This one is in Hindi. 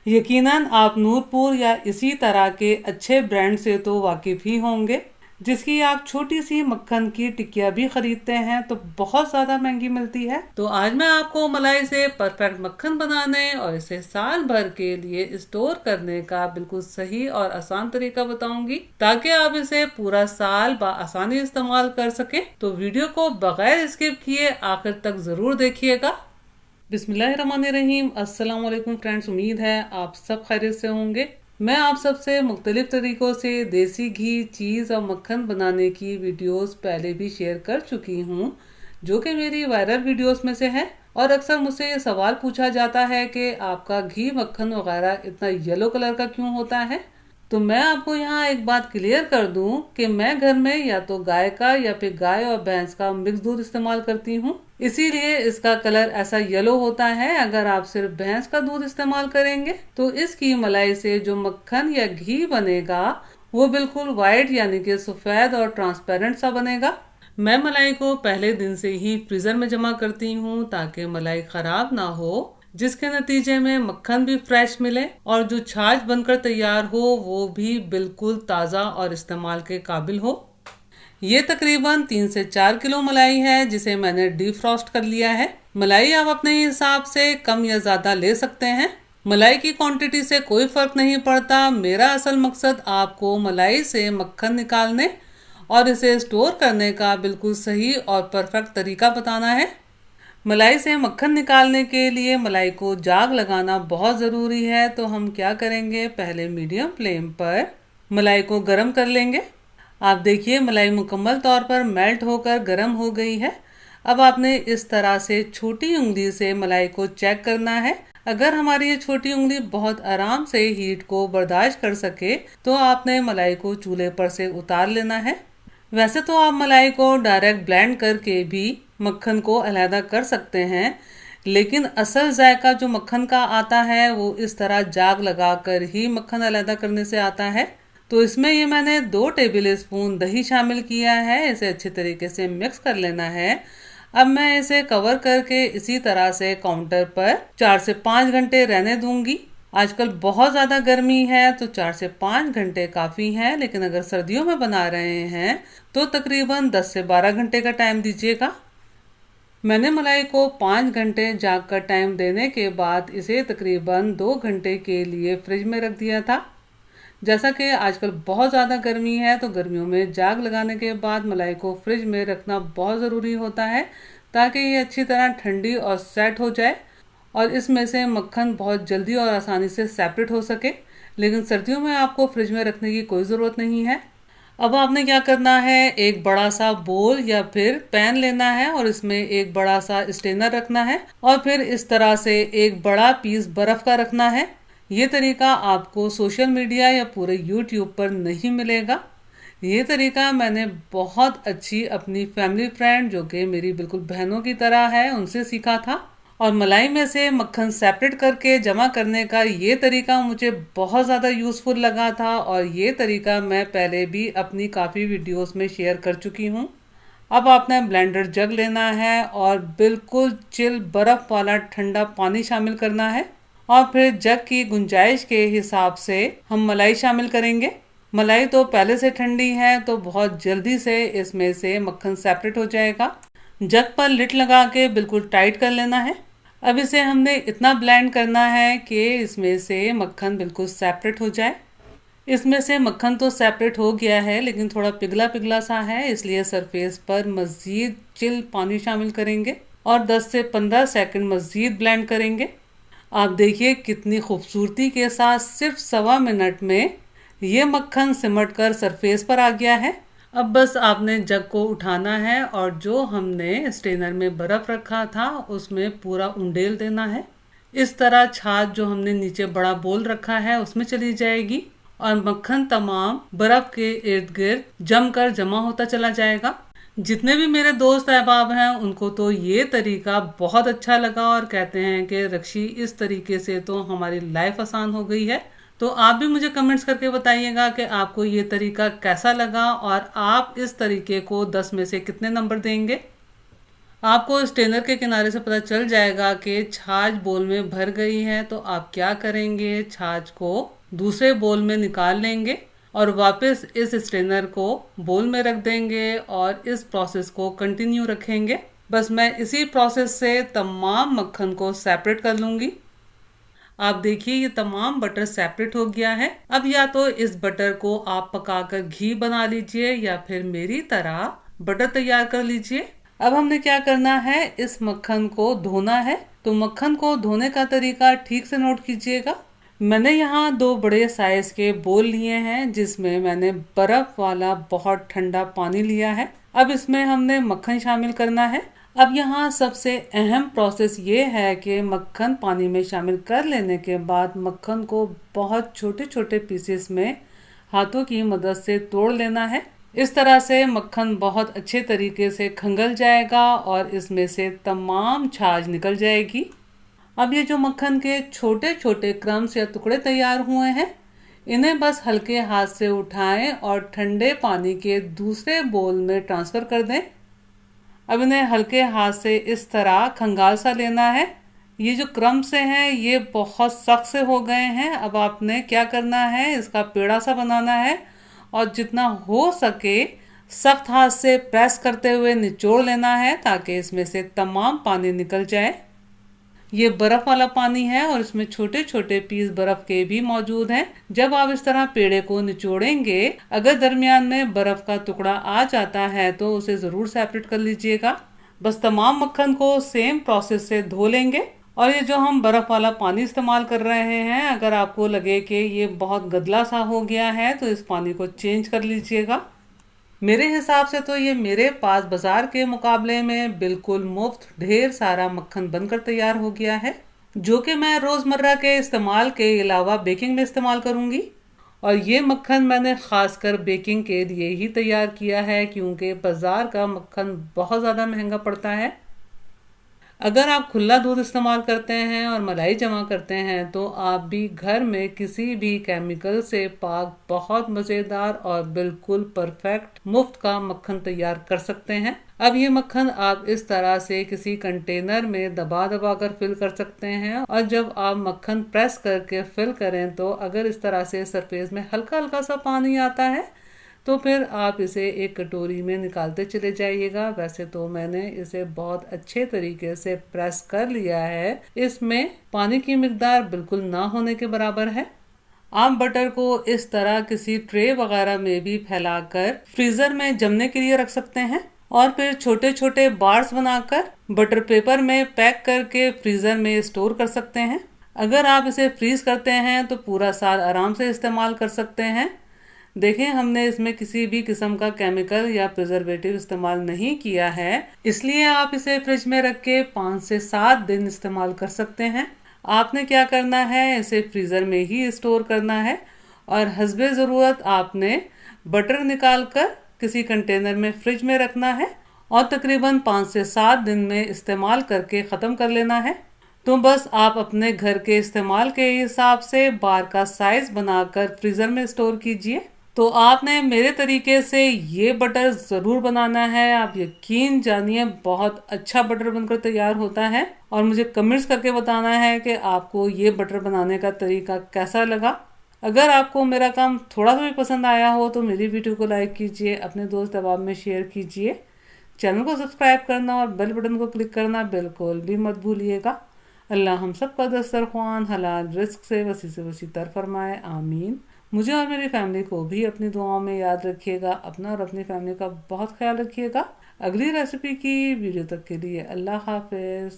यकीनन आप नूरपुर या इसी तरह के अच्छे ब्रांड से तो वाकिफ ही होंगे, जिसकी आप छोटी सी मक्खन की टिक्कियाँ भी खरीदते हैं तो बहुत ज़्यादा महंगी मिलती है। तो आज मैं आपको मलाई से परफेक्ट मक्खन बनाने और इसे साल भर के लिए स्टोर करने का बिल्कुल सही और आसान तरीका बताऊंगी, ताकि आप इसे पूरा साल आसानी इस्तेमाल कर सकें। तो वीडियो को बगैर स्किप किए आखिर तक ज़रूर देखिएगा। बिस्मिल्लाहिर्रहमानिर्रहीम। अस्सलाम वालेकुम फ्रेंड्स, उम्मीद है आप सब खैरियत से होंगे। मैं आप सबसे मुख्तलिफ तरीक़ों से देसी घी, चीज़ और मक्खन बनाने की वीडियोस पहले भी शेयर कर चुकी हूँ, जो कि मेरी वायरल वीडियोस में से है। और अक्सर मुझसे ये सवाल पूछा जाता है कि आपका घी, मक्खन वगैरह इतना येलो कलर का क्यों होता है। तो मैं आपको यहाँ एक बात क्लियर कर दूं कि मैं घर में या तो गाय का या फिर गाय और भैंस का मिक्स दूध इस्तेमाल करती हूँ, इसीलिए इसका कलर ऐसा येलो होता है। अगर आप सिर्फ भैंस का दूध इस्तेमाल करेंगे तो इसकी मलाई से जो मक्खन या घी बनेगा वो बिल्कुल वाइट यानी कि सफेद और ट्रांसपेरेंट सा बनेगा। मैं मलाई को पहले दिन से ही फ्रीजर में जमा करती हूँ ताकि मलाई खराब ना हो, जिसके नतीजे में मक्खन भी फ्रेश मिले और जो छाछ बनकर तैयार हो वो भी बिल्कुल ताज़ा और इस्तेमाल के काबिल हो। ये तकरीबन 3 से 4 किलो मलाई है, जिसे मैंने डीफ्रॉस्ट कर लिया है। मलाई आप अपने हिसाब से कम या ज़्यादा ले सकते हैं। मलाई की क्वांटिटी से कोई फ़र्क नहीं पड़ता। मेरा असल मकसद आपको मलाई से मक्खन निकालने और इसे स्टोर करने का बिल्कुल सही और परफेक्ट तरीका बताना है। मलाई से मक्खन निकालने के लिए मलाई को जाग लगाना बहुत ज़रूरी है। तो हम क्या करेंगे, पहले मीडियम फ्लेम पर मलाई को गर्म कर लेंगे। आप देखिए मलाई मुकम्मल तौर पर मेल्ट होकर गर्म हो गई है। अब आपने इस तरह से छोटी उंगली से मलाई को चेक करना है। अगर हमारी ये छोटी उंगली बहुत आराम से हीट को बर्दाश्त कर सके तो आपने मलाई को चूल्हे पर से उतार लेना है। वैसे तो आप मलाई को डायरेक्ट ब्लेंड करके भी मक्खन को अलहदा कर सकते हैं, लेकिन असल जायका जो मक्खन का आता है वो इस तरह जाग लगाकर ही मक्खन अलहदा करने से आता है। तो इसमें ये मैंने 2 टेबल स्पून दही शामिल किया है। इसे अच्छे तरीके से मिक्स कर लेना है। अब मैं इसे कवर करके इसी तरह से काउंटर पर 4 से 5 घंटे रहने दूंगी। आजकल बहुत ज़्यादा गर्मी है तो 4 से 5 घंटे काफ़ी हैं, लेकिन अगर सर्दियों में बना रहे हैं तो तकरीबन 10 से 12 घंटे का टाइम दीजिएगा। मैंने मलाई को 5 घंटे जाग कर टाइम देने के बाद इसे तकरीबन 2 घंटे के लिए फ्रिज में रख दिया था। जैसा कि आजकल बहुत ज़्यादा गर्मी है तो गर्मियों में जाग लगाने के बाद मलाई को फ्रिज में रखना बहुत ज़रूरी होता है, ताकि ये अच्छी तरह ठंडी और सेट हो जाए और इसमें से मक्खन बहुत जल्दी और आसानी से सेपरेट हो सके। लेकिन सर्दियों में आपको फ्रिज में रखने की कोई ज़रूरत नहीं है। अब आपने क्या करना है, एक बड़ा सा बोल या फिर पैन लेना है और इसमें एक बड़ा सा स्ट्रेनर रखना है और फिर इस तरह से एक बड़ा पीस बर्फ़ का रखना है। ये तरीका आपको सोशल मीडिया या पूरे यूट्यूब पर नहीं मिलेगा। ये तरीका मैंने बहुत अच्छी अपनी फैमिली फ्रेंड, जो कि मेरी बिल्कुल बहनों की तरह है, उनसे सीखा था। और मलाई में से मक्खन सेपरेट करके जमा करने का ये तरीका मुझे बहुत ज़्यादा यूज़फुल लगा था और ये तरीका मैं पहले भी अपनी काफ़ी वीडियोस में शेयर कर चुकी हूँ। अब आपने ब्लेंडर जग लेना है और बिल्कुल चिल बर्फ़ वाला ठंडा पानी शामिल करना है और फिर जग की गुंजाइश के हिसाब से हम मलाई शामिल करेंगे। मलाई तो पहले से ठंडी है तो बहुत जल्दी से इसमें से मक्खन सेपरेट हो जाएगा। जग पर लिड लगा के बिल्कुल टाइट कर लेना है। अब इसे हमने इतना ब्लेंड करना है कि इसमें से मक्खन बिल्कुल सेपरेट हो जाए। इसमें से मक्खन तो सेपरेट हो गया है, लेकिन थोड़ा पिघला पिघला सा है, इसलिए सरफेस पर मज़ीद चिल पानी शामिल करेंगे और 10 से 15 सेकंड मज़ीद ब्लेंड करेंगे। आप देखिए कितनी खूबसूरती के साथ सिर्फ 1.25 मिनट में ये मक्खन सिमट कर सरफेस पर आ गया है। अब बस आपने जग को उठाना है और जो हमने स्ट्रेनर में बर्फ़ रखा था उसमें पूरा उंडेल देना है। इस तरह छाछ जो हमने नीचे बड़ा बोल रखा है उसमें चली जाएगी और मक्खन तमाम बर्फ़ के इर्द गिर्द जमकर जमा होता चला जाएगा। जितने भी मेरे दोस्त अहबाब हैं उनको तो ये तरीका बहुत अच्छा लगा और कहते हैं कि रक्षी, इस तरीके से तो हमारी लाइफ आसान हो गई है। तो आप भी मुझे कमेंट्स करके बताइएगा कि आपको ये तरीका कैसा लगा और आप इस तरीके को 10 में से कितने नंबर देंगे। आपको स्ट्रेनर के किनारे से पता चल जाएगा कि छाछ बोल में भर गई है, तो आप क्या करेंगे, छाछ को दूसरे बोल में निकाल लेंगे और वापस इस स्ट्रेनर को बोल में रख देंगे और इस प्रोसेस को कंटिन्यू रखेंगे। बस मैं इसी प्रोसेस से तमाम मक्खन को सेपरेट कर लूँगी। आप देखिए ये तमाम बटर सेपरेट हो गया है। अब या तो इस बटर को आप पकाकर घी बना लीजिए या फिर मेरी तरह बटर तैयार कर लीजिए। अब हमने क्या करना है, इस मक्खन को धोना है। तो मक्खन को धोने का तरीका ठीक से नोट कीजिएगा। मैंने यहाँ 2 बड़े साइज के बोल लिए हैं जिसमें मैंने बर्फ वाला बहुत ठंडा पानी लिया है। अब इसमें हमने मक्खन शामिल करना है। अब यहाँ सबसे अहम प्रोसेस ये है कि मक्खन पानी में शामिल कर लेने के बाद मक्खन को बहुत छोटे छोटे पीसेस में हाथों की मदद से तोड़ लेना है। इस तरह से मक्खन बहुत अच्छे तरीके से खंगल जाएगा और इसमें से तमाम छाछ निकल जाएगी। अब ये जो मक्खन के छोटे छोटे क्रम्स या टुकड़े तैयार हुए हैं, इन्हें बस हल्के हाथ से उठाएं और ठंडे पानी के दूसरे बोल में ट्रांसफ़र कर दें। अब इन्हें हल्के हाथ से इस तरह खंगाल सा लेना है। ये जो क्रम्स हैं ये बहुत सख्त से हो गए हैं। अब आपने क्या करना है, इसका पेड़ा सा बनाना है और जितना हो सके सख्त हाथ से प्रेस करते हुए निचोड़ लेना है ताकि इसमें से तमाम पानी निकल जाए। ये बर्फ वाला पानी है और इसमें छोटे छोटे पीस बर्फ के भी मौजूद हैं। जब आप इस तरह पेड़े को निचोड़ेंगे, अगर दरमियान में बर्फ का टुकड़ा आ जाता है तो उसे ज़रूर सेपरेट कर लीजिएगा। बस तमाम मक्खन को सेम प्रोसेस से धो लेंगे। और ये जो हम बर्फ वाला पानी इस्तेमाल कर रहे हैं, अगर आपको लगे कि ये बहुत गदला सा हो गया है तो इस पानी को चेंज कर लीजिएगा। मेरे हिसाब से तो ये मेरे पास बाजार के मुकाबले में बिल्कुल मुफ्त ढेर सारा मक्खन बनकर तैयार हो गया है, जो कि मैं रोज़मर्रा के इस्तेमाल के अलावा बेकिंग में इस्तेमाल करूँगी। और ये मक्खन मैंने ख़ासकर बेकिंग के लिए ही तैयार किया है क्योंकि बाज़ार का मक्खन बहुत ज़्यादा महंगा पड़ता है। अगर आप खुला दूध इस्तेमाल करते हैं और मलाई जमा करते हैं तो आप भी घर में किसी भी केमिकल से पाक बहुत मज़ेदार और बिल्कुल परफेक्ट मुफ्त का मक्खन तैयार कर सकते हैं। अब ये मक्खन आप इस तरह से किसी कंटेनर में दबा दबा कर फिल कर सकते हैं और जब आप मक्खन प्रेस करके फिल करें तो अगर इस तरह से सरफेस में हल्का हल्का सा पानी आता है तो फिर आप इसे एक कटोरी में निकालते चले जाइएगा। वैसे तो मैंने इसे बहुत अच्छे तरीके से प्रेस कर लिया है, इसमें पानी की मिकदार बिल्कुल ना होने के बराबर है। आप बटर को इस तरह किसी ट्रे वगैरह में भी फैलाकर फ्रीजर में जमने के लिए रख सकते हैं और फिर छोटे छोटे बार्स बनाकर बटर पेपर में पैक करके फ्रीजर में स्टोर कर सकते हैं। अगर आप इसे फ्रीज करते हैं तो पूरा साल आराम से इस्तेमाल कर सकते हैं। देखें, हमने इसमें किसी भी किस्म का केमिकल या प्रिजर्वेटिव इस्तेमाल नहीं किया है, इसलिए आप इसे फ्रिज में रख के 5 से 7 दिन इस्तेमाल कर सकते हैं। आपने क्या करना है, इसे फ्रीज़र में ही स्टोर करना है और हस्बे ज़रूरत आपने बटर निकाल कर किसी कंटेनर में फ्रिज में रखना है और तकरीबन 5 से 7 दिन में इस्तेमाल करके ख़त्म कर लेना है। तो बस आप अपने घर के इस्तेमाल के हिसाब से बार का साइज़ बनाकर फ्रीज़र में स्टोर कीजिए। तो आपने मेरे तरीके से ये बटर ज़रूर बनाना है। आप यकीन जानिए बहुत अच्छा बटर बनकर तैयार होता है और मुझे कमेंट्स करके बताना है कि आपको ये बटर बनाने का तरीका कैसा लगा। अगर आपको मेरा काम थोड़ा सा भी पसंद आया हो तो मेरी वीडियो को लाइक कीजिए, अपने दोस्त अहबाब में शेयर कीजिए, चैनल को सब्सक्राइब करना और बेल बटन को क्लिक करना बिल्कुल भी मत भूलिएगा। अल्लाह हम सब का दस्तरख्वान हलाल रिस्क से वसी तर फरमाए, आमीन। मुझे और मेरी फैमिली को भी अपनी दुआओं में याद रखिएगा। अपना और अपनी फैमिली का बहुत ख्याल रखिएगा। अगली रेसिपी की वीडियो तक के लिए अल्लाह हाफिज़।